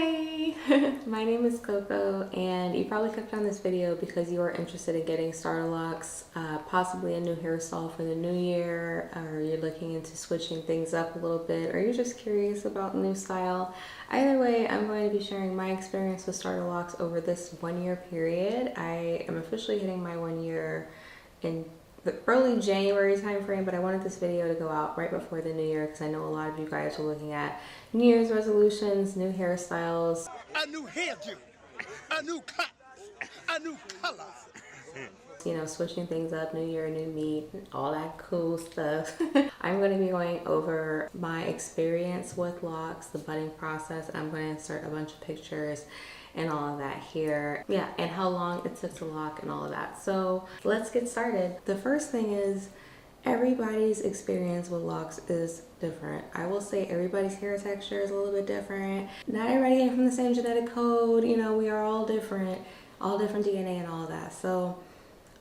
Hi, my name is Coco, and you probably clicked on this video because you are interested in getting starter locks, possibly a new hairstyle for the new year, or you're looking into switching things up a little bit, or you're just curious about new style. Either way, I'm going to be sharing my experience with starter locks over this 1 year period. I am officially hitting my 1 year in the early January timeframe, but I wanted this video to go out right before the new year because I know a lot of you guys are looking at New Year's resolutions, new hairstyles, a new hairdo, a new cut, a new color. You know, switching things up, new year, new me, all that cool stuff. I'm going to be going over my experience with locks, the budding process. I'm going to insert a bunch of pictures and all of that here. Yeah, and how long it took to lock and all of that. So let's get started. The first thing is everybody's experience with locks is different. I will say everybody's hair texture is a little bit different. Not everybody came from the same genetic code. You know, we are all different DNA and all of that. So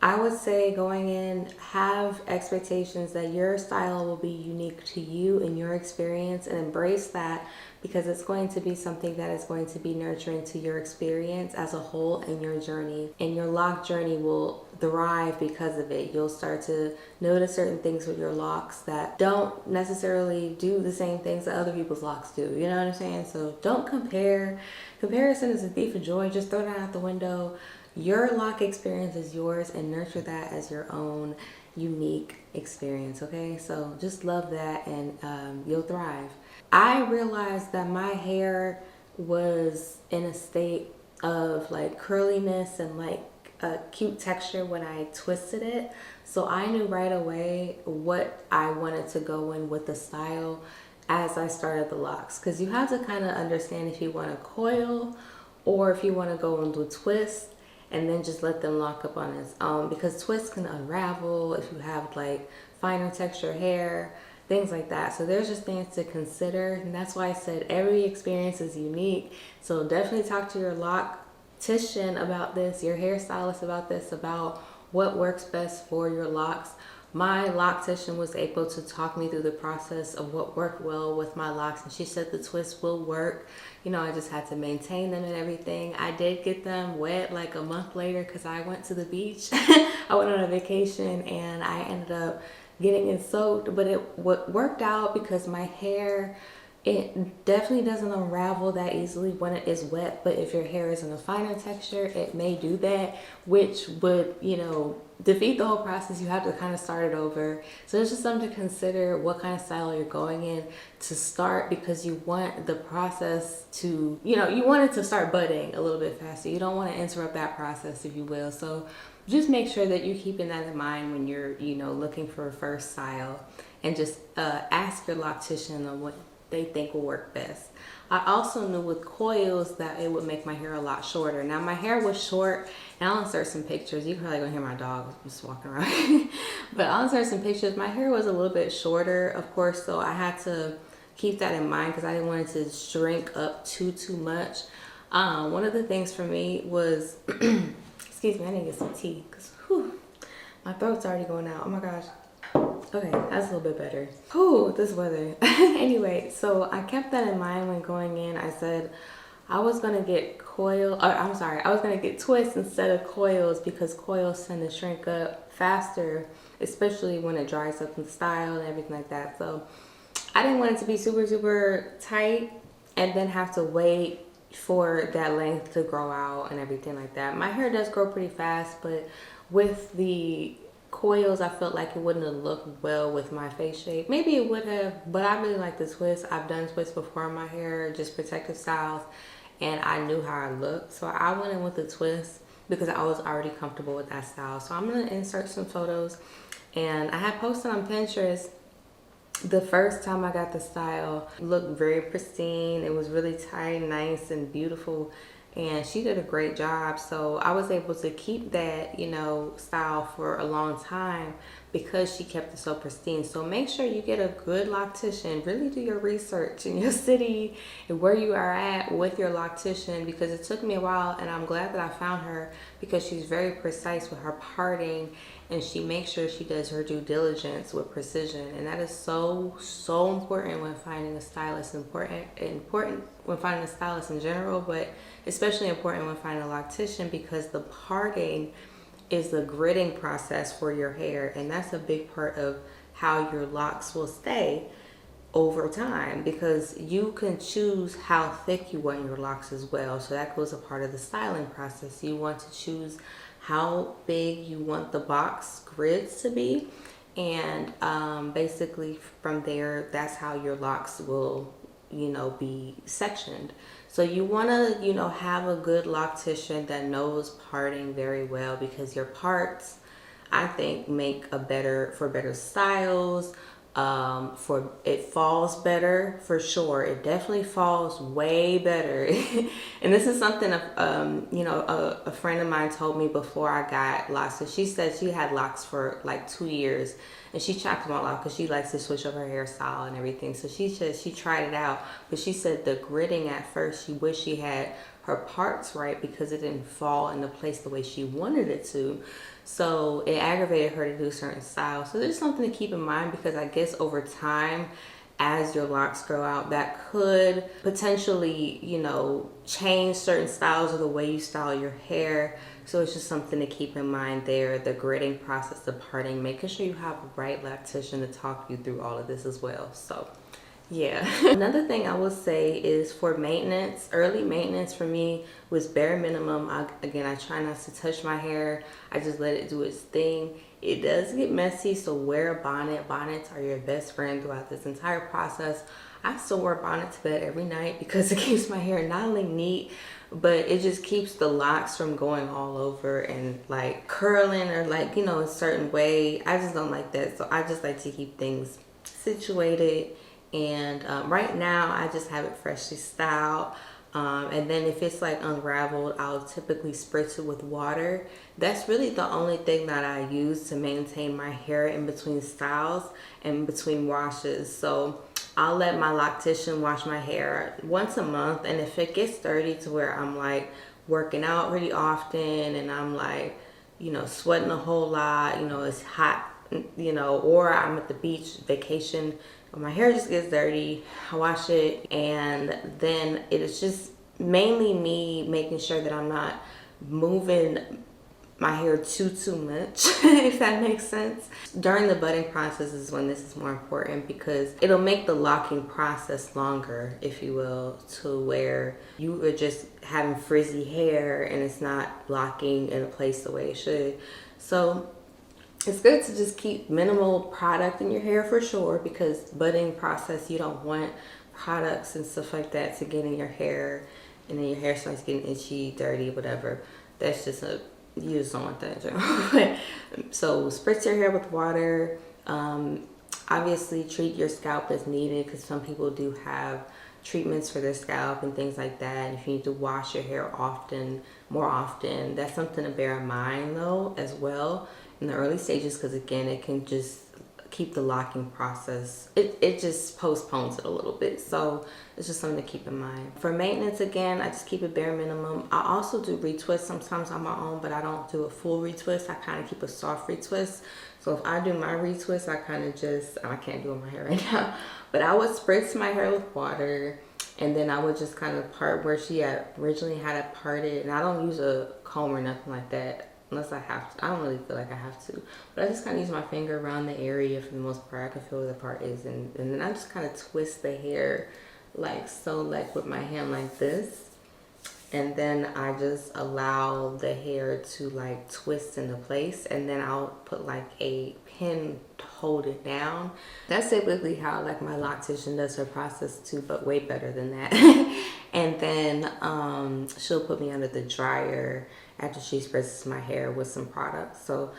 I would say going in, have expectations that your style will be unique to you and your experience, and embrace that because it's going to be something that is going to be nurturing to your experience as a whole and your journey. And your lock journey will thrive because of it. You'll start to notice certain things with your locks that don't necessarily do the same things that other people's locks do. You know what I'm saying? So don't compare. Comparison is a thief of joy. Just throw that out the window. Your lock experience is yours, and nurture that as your own unique experience, okay? So just love that, and you'll thrive. I realized that my hair was in a state of like curliness and like a cute texture when I twisted it. So I knew right away what I wanted to go in with the style as I started the locks, because you have to kind of understand if you want to coil or if you want to go into a twist and then just let them lock up on its own, because twists can unravel if you have like finer texture hair, things like that. So there's just things to consider, and that's why I said every experience is unique. So definitely talk to your loctician about this, your hairstylist about this, about what works best for your locks. My loctician was able to talk me through the process of what worked well with my locks, and she said the twist will work. You know, I just had to maintain them and everything. I did get them wet like a month later because I went to the beach. I went on a vacation and I ended up getting it soaked, but it worked out because my hair, it definitely doesn't unravel that easily when it is wet. But if your hair is in a finer texture, it may do that, which would, you know, defeat the whole process. You have to kind of start it over. So it's just something to consider what kind of style you're going in to start, because you want the process to, you know, you want it to start budding a little bit faster. You don't want to interrupt that process, if you will. So just make sure that you're keeping that in mind when you're, you know, looking for a first style, and just ask your loctician on what they think will work best. I also knew with coils that it would make my hair a lot shorter. Now my hair was short, and I'll insert some pictures. You're probably gonna hear my dog just walking around. But I'll insert some pictures. My hair was a little bit shorter, of course, so I had to keep that in mind because I didn't want it to shrink up too much. One of the things for me was, excuse me, I need to get some tea because my throat's already going out. Oh my gosh. Okay, that's a little bit better. Whew, this weather. Anyway, so I kept that in mind when going in. I said I was gonna get I was gonna get twists instead of coils, because coils tend to shrink up faster, especially when it dries up in style and everything like that. So I didn't want it to be super tight and then have to wait for that length to grow out and everything like that. My hair does grow pretty fast, but with the coils, I felt like it wouldn't have looked well with my face shape. Maybe it would have, but I really like the twist. I've done twists before in my hair, just protective styles, and I knew how I looked. So I went in with the twist because I was already comfortable with that style. So I'm gonna insert some photos, and I had posted on Pinterest the first time I got the style. It looked very pristine. It was really tight, nice, and beautiful. And she did a great job. So I was able to keep that, you know, style for a long time. because she kept it so pristine. So make sure you get a good loctician. Really do your research in your city and where you are at with your loctician, because it took me a while, and I'm glad that I found her because she's very precise with her parting, and she makes sure she does her due diligence with precision. And that is so important when finding a stylist. Important when finding a stylist in general, but especially important when finding a loctician, because the parting is the gritting process for your hair, and that's a big part of how your locks will stay over time, because you can choose how thick you want your locks as well. So that goes a part of the styling process. You want to choose how big you want the box grids to be, and basically from there, that's how your locks will, be sectioned. So you want to, have a good loctician that knows parting very well, because your parts, I think, make better styles. For it falls better for sure. It definitely falls way better. And this is something a friend of mine told me before I got locks. So she said she had locks for like 2 years, and she chopped them all off because she likes to switch up her hairstyle and everything. So she said she tried it out, but she said the gritting at first, she wished she had her parts right because it didn't fall into place the way she wanted it to. So it aggravated her to do certain styles. So there's something to keep in mind, because I guess over time, as your locks grow out, that could potentially, change certain styles or the way you style your hair. So it's just something to keep in mind there. The gritting process, the parting, making sure you have a right loctician to talk you through all of this as well. So yeah. Another thing I will say is for maintenance, early maintenance for me was bare minimum. I try not to touch my hair. I just let it do its thing. It does get messy, so wear a bonnet. Bonnets are your best friend throughout this entire process. I still wear a bonnet to bed every night because it keeps my hair not only neat, but it just keeps the locks from going all over and like curling or like, a certain way. I just don't like that. So I just like to keep things situated. And right now I just have it freshly styled, and then if it's like unraveled, I'll typically spritz it with water. That's really the only thing that I use to maintain my hair in between styles and between washes. So I'll let my loctician wash my hair once a month, and if it gets dirty to where I'm like working out really often and I'm like, sweating a whole lot, it's hot, or I'm at the beach vacation, my hair just gets dirty, I wash it, and then it is just mainly me making sure that I'm not moving my hair too much, if that makes sense. During the budding process is when this is more important, because it'll make the locking process longer, if you will, to where you are just having frizzy hair and it's not locking in a place the way it should. So it's good to just keep minimal product in your hair for sure, because budding process, you don't want products and stuff like that to get in your hair, and then your hair starts getting itchy, dirty, whatever. That's just you just don't want that in general. So spritz your hair with water. Obviously treat your scalp as needed, because some people do have treatments for their scalp and things like that. And if you need to wash your hair more often, that's something to bear in mind though as well in the early stages, because again, it can just keep the locking process, it just postpones it a little bit. So it's just something to keep in mind. For maintenance, again, I just keep it bare minimum. I also do retwist sometimes on my own, but I don't do a full retwist. I kind of keep a soft retwist. So if I do my retwist, I kind of just, I can't do it in my hair right now, but I would spritz my hair with water, and then I would just kind of part where she had originally had it parted. And I don't use a comb or nothing like that unless I have to. I don't really feel like I have to, but I just kind of use my finger around the area for the most part. I can feel where the part is, and then I just kind of twist the hair like so, like with my hand like this, and then I just allow the hair to like twist into place, and then I'll put like a pin to hold it down. That's typically how like my loctician does her process too, but way better than that. And then she'll put me under the dryer after she spritzes my hair with some products, so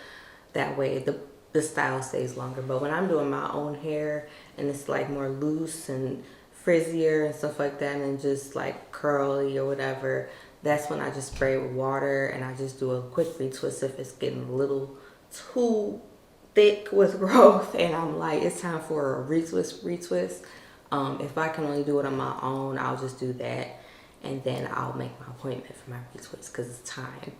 that way the style stays longer. But when I'm doing my own hair and it's like more loose and frizzier and stuff like that, and just like curly or whatever, that's when I just spray it with water and I just do a quick retwist if it's getting a little too thick with growth and I'm like, it's time for a retwist. If I can only do it on my own, I'll just do that. And then I'll make my appointment for my retwist because it's time.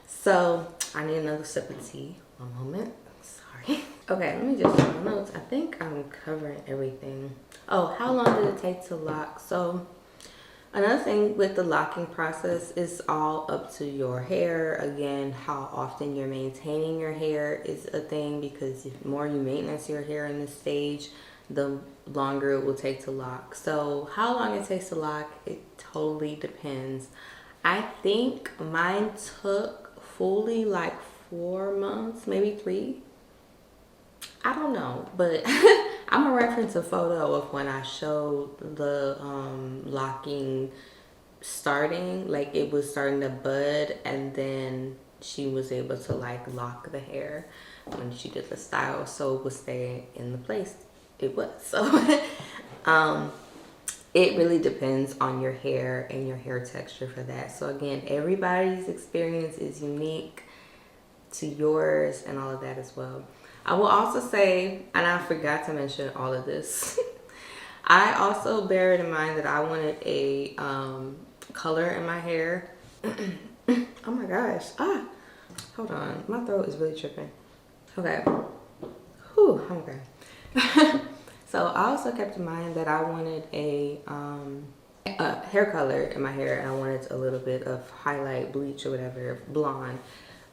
So I need another sip of tea. One moment. Sorry. Okay, let me just check my notes. I think I'm covering everything. Oh, how long did it take to lock? So another thing with the locking process is all up to your hair. Again, how often you're maintaining your hair is a thing, because the more you maintenance your hair in this stage, the longer it will take to lock. So how long it takes to lock, it totally depends. I think mine took fully like 4 months, maybe 3. I don't know, but I'm gonna reference a photo of when I showed the locking starting. Like, it was starting to bud, and then she was able to like lock the hair when she did the style, so it would stay in the place it was. So it really depends on your hair and your hair texture for that. So again, everybody's experience is unique to yours and all of that as well. I will also say, and I forgot to mention all of this, I also bear it in mind that I wanted a color in my hair. Oh my gosh. Hold on. My throat is really tripping. Okay. Whew, I'm okay. So I also kept in mind that I wanted a hair color in my hair, and I wanted a little bit of highlight, bleach or whatever, blonde.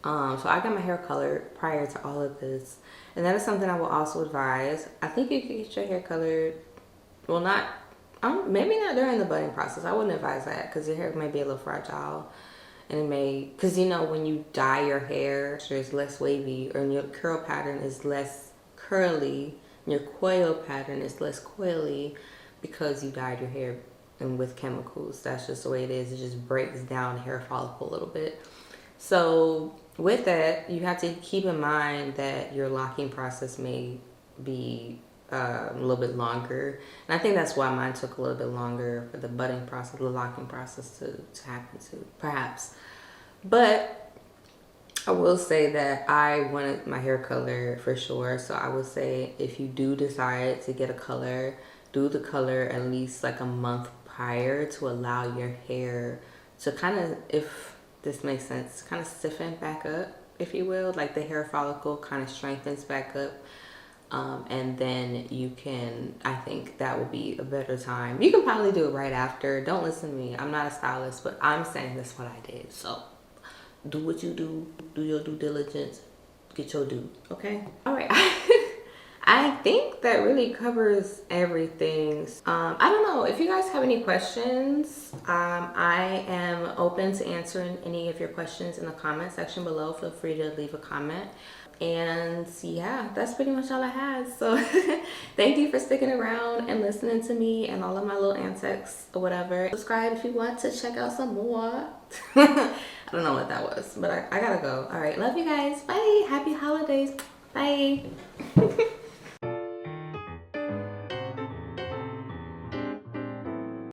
So I got my hair colored prior to all of this. And that is something I will also advise. I think you can get your hair colored, well, not, maybe not during the budding process. I wouldn't advise that, because your hair may be a little fragile. And it may, because you know, when you dye your hair, it's less wavy, or your curl pattern is less curly, your coil pattern is less coily, because you dyed your hair and with chemicals. That's just the way it is. It just breaks down the hair follicle a little bit. So with that, you have to keep in mind that your locking process may be a little bit longer. And I think that's why mine took a little bit longer for the budding process, the locking process to happen to, perhaps. But I will say that I wanted my hair color for sure. So I would say, if you do decide to get a color, do the color at least like a month prior, to allow your hair to kind of, if this makes sense, kind of stiffen back up, if you will. Like the hair follicle kind of strengthens back up. And then you can, I think that will be a better time. You can probably do it right after. Don't listen to me. I'm not a stylist, but I'm saying that's what I did. So do what you do your due diligence, get your due, okay? All right. I think that really covers everything. I don't know if you guys have any questions. I am open to answering any of your questions in the comment section below. Feel free to leave a comment. And yeah, that's pretty much all I had. So thank you for sticking around and listening to me and all of my little antics or whatever. Subscribe if you want to check out some more. I don't know what that was, but I gotta go. All right, love you guys. Bye. Happy holidays. Bye.